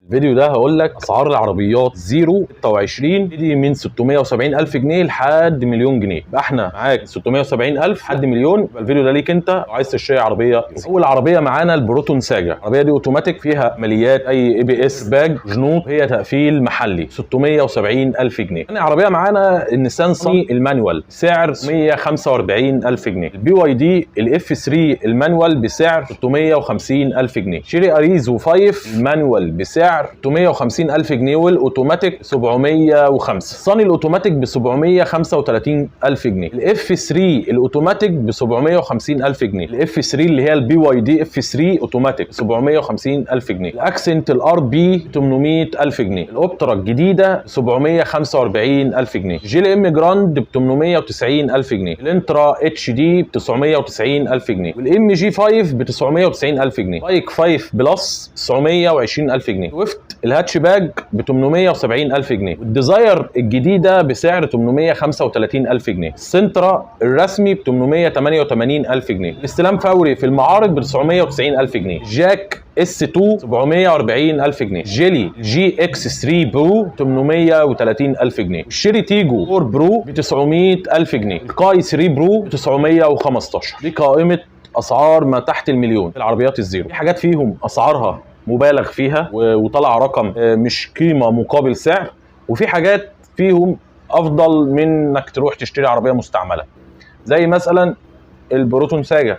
الفيديو ده هقول لك اسعار العربيات زيرو 26 دي من 670,000 جنيه لحد مليون جنيه. يبقى احنا معاك 670,000 لحد مليون. يبقى الفيديو ده ليك انت لو عايز تشتري عربيه. اول عربيه معانا البروتون ساجا. العربيه دي اوتوماتيك فيها عمليات اي بي اس باج جنوط، هي تقفيل محلي 670,000 جنيه. ثاني عربيه معانا النيسان صني المانوال سعر 145,000 جنيه. البي واي دي الاف 3 المانوال بسعر 650,000 جنيه. شيري اريزو 5 المانوال بسعر 650,000 جنيه والاوتوماتيك 705. صني الاوتوماتيك ب 735,000 جنيه. الاف 3 الاوتوماتيك ب 750,000 جنيه. الاف 3 اللي هي البي واي دي اف 3 اوتوماتيك 750,000 جنيه. الاكسنت الار بي 800,000 جنيه. الاوبترا الجديده 745,000 جنيه. جي ال ام جراند ب 890,000 جنيه. الانترا اتش دي ب 990,000 جنيه. والام جي 5 ب 990,000 جنيه. بايك 5 بلس 920,000 جنيه. سويفت الهاتش باج ب 870,000 جنيه. والديزاير الجديده بسعر 835,000 جنيه. السنترا الرسمي ب 888,000 جنيه. الاستلام فوري في المعارض ب 990,000 جنيه. جاك اس 2 740,000 جنيه. جيلي جي اكس 3 برو 830,000 جنيه. الشيري تيجو 4 برو ب 900,000 جنيه. الكاي 3 برو ب 915. دي قائمه اسعار ما تحت المليون العربيات الزيرو. في حاجات فيهم اسعارها مبالغ فيها وطلع رقم مش قيمه مقابل سعر، وفي حاجات فيهم افضل من انك تروح تشتري عربيه مستعمله، زي مثلا البروتون ساجا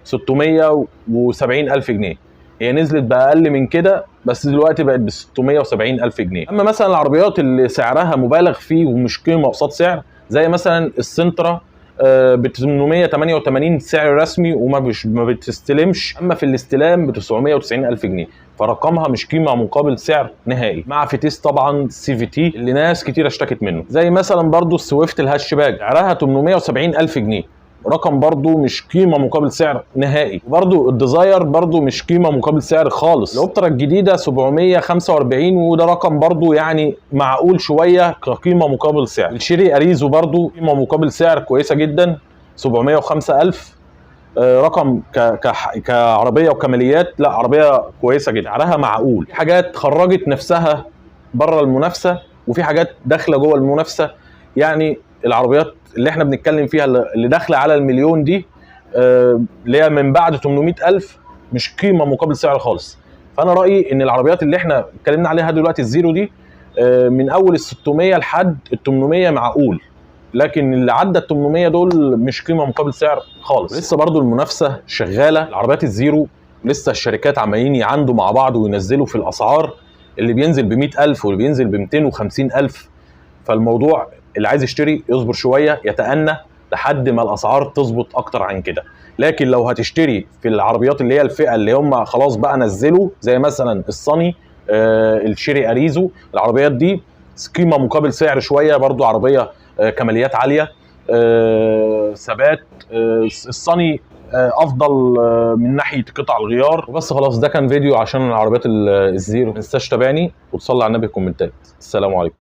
670,000 جنيه. هي نزلت باقل من كده بس دلوقتي بقت ب 670,000 جنيه. اما مثلا العربيات اللي سعرها مبالغ فيه ومش قيمه قصاد سعر، زي مثلا السنترا ب 888 سعر رسمي وما ما بتستلمش، اما في الاستلام ب 990,000 جنيه، فرقمها مش قيمه مقابل سعر نهائي. مع فتيس طبعا سي في تي اللي ناس كتير اشتكت منه. زي مثلا برضو السويفت الهاتش باج سعرها 870,000 جنيه، رقم برضو مش قيمه مقابل سعر نهائي. وبرضو الديزاير برضو مش قيمه مقابل سعر خالص. الاوبترا الجديده 745 وده رقم برضو يعني معقول شويه كقيمه مقابل سعر. الشيري اريزو برضو قيمه مقابل سعر كويسه جدا 705,000. رقم كعربيه وكماليات، لا عربيه كويسه جدا، سعرها معقول. في حاجات خرجت نفسها بره المنافسه وفي حاجات داخله جوه المنافسه. يعني العربيات اللي احنا بنتكلم فيها اللي داخله على المليون دي اللي هي من بعد 800,000 مش قيمه مقابل سعر خالص. فانا رايي ان العربيات اللي احنا اتكلمنا عليها دلوقتي الزيرو دي من اول ال 600 لحد ال 800 معقول، لكن اللي عدى ال 800 دول مش قيمه مقابل سعر خالص. لسه برضو المنافسه شغاله. العربيات الزيرو لسه الشركات عمالين يعاندوا مع بعض وينزلوا في الاسعار، اللي بينزل ب 100,000 واللي بينزل ب 250,000. فالموضوع اللي عايز يشتري يصبر شويه يتأنى لحد ما الاسعار تظبط اكتر عن كده. لكن لو هتشتري في العربيات اللي هي الفئه اللي هم خلاص بقى نزلوا، زي مثلا الصني الشيري اريزو، العربيات دي قيمه مقابل سعر شويه، برضو عربيه كماليات عاليه ثبات. الصني افضل من ناحيه قطع الغيار. وبس خلاص، ده كان فيديو عشان العربيات الزيرو. ما تنساش تابعني وتصلي على النبي في الكومنتات. السلام عليكم.